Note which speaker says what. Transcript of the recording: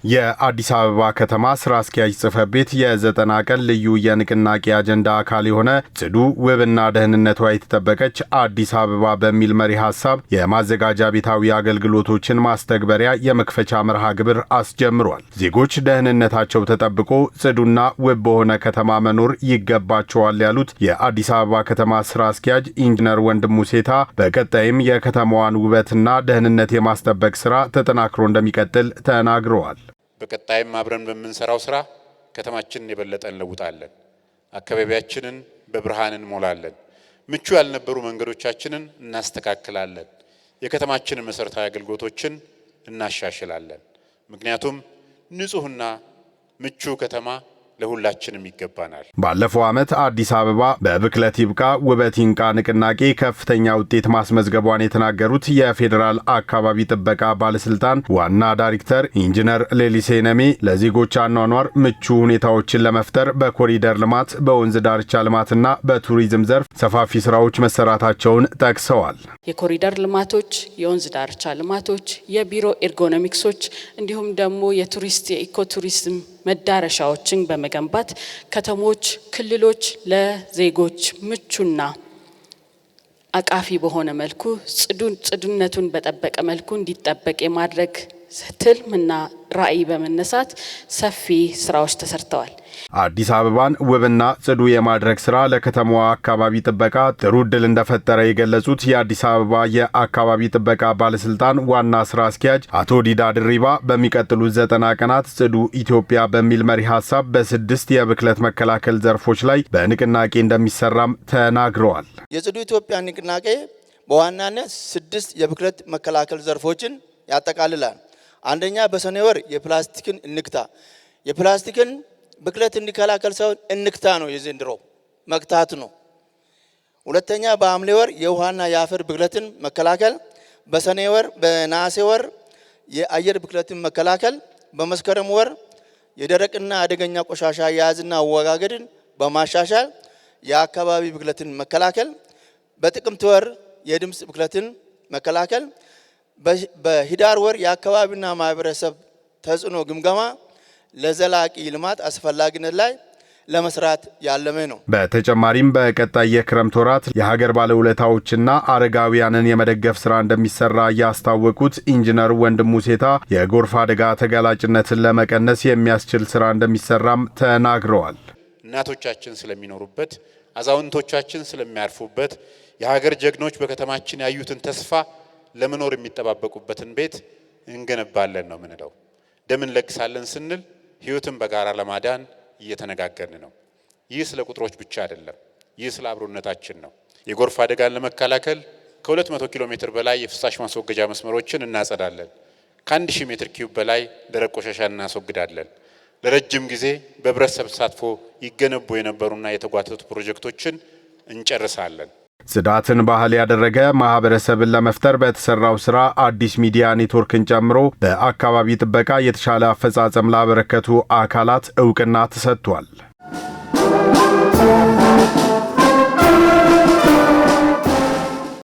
Speaker 1: የአዲስ አበባ ከተማ ስራ አስኪያጅ ጽሕፈት ቤት የ90 ቀን ልዩ የንቅናቄ አጀንዳ አካል የሆነ ጽዱ፣ ውብና ደህንነቷ የተጠበቀች አዲስ አበባ በሚል መሪ ሐሳብ የማዘጋጃ ቤታዊ አገልግሎቶችን ማስተግበሪያ የመክፈቻ መርሃ ግብር አስጀምሯል። ዜጎች ደህንነታቸው ተጠብቆ ጽዱና ውብ በሆነ ከተማ መኖር ይገባቸዋል ያሉት የአዲስ አበባ ከተማ ስራ አስኪያጅ ኢንጂነር ወንድሙ ሴታ በቀጣይም የከተማዋን ውበትና ደህንነት የማስጠበቅ ስራ ተጠናክሮ እንደሚቀጥል ተናግረዋል።
Speaker 2: በቀጣይም አብረን በምንሰራው ስራ ከተማችንን የበለጠ እንለውጣለን። አካባቢያችንን በብርሃን እንሞላለን። ምቹ ያልነበሩ መንገዶቻችንን እናስተካክላለን። የከተማችንን መሰረታዊ አገልግሎቶችን እናሻሽላለን። ምክንያቱም ንጹህና ምቹ ከተማ ለሁላችንም ይገባናል።
Speaker 1: ባለፈው ዓመት አዲስ አበባ በብክለት ይብቃ ውበት ይንቃ ንቅናቄ ከፍተኛ ውጤት ማስመዝገቧን የተናገሩት የፌዴራል አካባቢ ጥበቃ ባለስልጣን ዋና ዳይሬክተር ኢንጂነር ሌሊሴ ነሜ ለዜጎች አኗኗር ምቹ ሁኔታዎችን ለመፍጠር በኮሪደር ልማት፣ በወንዝ ዳርቻ ልማትና በቱሪዝም ዘርፍ ሰፋፊ ስራዎች መሰራታቸውን ጠቅሰዋል።
Speaker 3: የኮሪደር ልማቶች፣ የወንዝ ዳርቻ ልማቶች፣ የቢሮ ኤርጎኖሚክሶች እንዲሁም ደግሞ የቱሪስት የኢኮቱሪዝም መዳረሻዎችን በመገንባት ከተሞች፣ ክልሎች ለዜጎች ምቹና አቃፊ በሆነ መልኩ ጽዱነቱን በጠበቀ መልኩ እንዲጠበቅ የማድረግ ትልምና ራዕይ በመነሳት ሰፊ ስራዎች ተሰርተዋል።
Speaker 1: አዲስ አበባን ውብና ጽዱ የማድረግ ስራ ለከተማዋ አካባቢ ጥበቃ ጥሩ ዕድል እንደፈጠረ የገለጹት የአዲስ አበባ የአካባቢ ጥበቃ ባለስልጣን ዋና ስራ አስኪያጅ አቶ ዲዳ ድሪባ በሚቀጥሉት 90 ቀናት ጽዱ ኢትዮጵያ በሚል መሪ ሐሳብ በ6 የብክለት መከላከል ዘርፎች ላይ በንቅናቄ እንደሚሰራም ተናግረዋል።
Speaker 4: የጽዱ ኢትዮጵያ ንቅናቄ በዋናነት 6 የብክለት መከላከል ዘርፎችን ያጠቃልላል። አንደኛ በሰኔ ወር የፕላስቲክን እንክታ። የፕላስቲክን ብክለት እንዲከላከል ሳይሆን እንክታ ነው፣ የዘንድሮ መክታት ነው። ሁለተኛ በሐምሌ ወር የውሃና የአፈር ብክለትን መከላከል። በነሐሴ ወር የአየር ብክለትን መከላከል። በመስከረም ወር የደረቅና አደገኛ ቆሻሻ አያያዝና አወጋገድን በማሻሻል የአካባቢ ብክለትን መከላከል። በጥቅምት ወር የድምፅ ብክለትን መከላከል። በህዳር ወር የአካባቢና ማህበረሰብ ተጽዕኖ ግምገማ ለዘላቂ ልማት አስፈላጊነት ላይ ለመስራት ያለመ ነው።
Speaker 1: በተጨማሪም በቀጣይ የክረምት ወራት የሀገር ባለውለታዎችና አረጋውያንን የመደገፍ ስራ እንደሚሰራ ያስታወቁት ኢንጂነር ወንድሙ ሴታ የጎርፍ አደጋ ተጋላጭነትን ለመቀነስ የሚያስችል ስራ እንደሚሰራም ተናግረዋል።
Speaker 2: እናቶቻችን ስለሚኖሩበት፣ አዛውንቶቻችን ስለሚያርፉበት፣ የሀገር ጀግኖች በከተማችን ያዩትን ተስፋ ለመኖር የሚጠባበቁበትን ቤት እንገነባለን ነው ምንለው። ደም እንለግሳለን ስንል ህይወትን በጋራ ለማዳን እየተነጋገርን ነው። ይህ ስለ ቁጥሮች ብቻ አይደለም። ይህ ስለ አብሮነታችን ነው። የጎርፍ አደጋን ለመከላከል ከ200 ኪሎ ሜትር በላይ የፍሳሽ ማስወገጃ መስመሮችን እናጸዳለን። ከ1000 ሜትር ኪዩብ በላይ ደረቅ ቆሻሻ እናስወግዳለን። ለረጅም ጊዜ በህብረተሰብ ተሳትፎ ይገነቡ የነበሩና የተጓተቱ ፕሮጀክቶችን እንጨርሳለን።
Speaker 1: ጽዳትን ባህል ያደረገ ማህበረሰብን ለመፍጠር በተሰራው ስራ አዲስ ሚዲያ ኔትወርክን ጨምሮ በአካባቢ ጥበቃ የተሻለ አፈጻጸም ላበረከቱ አካላት እውቅና ተሰጥቷል።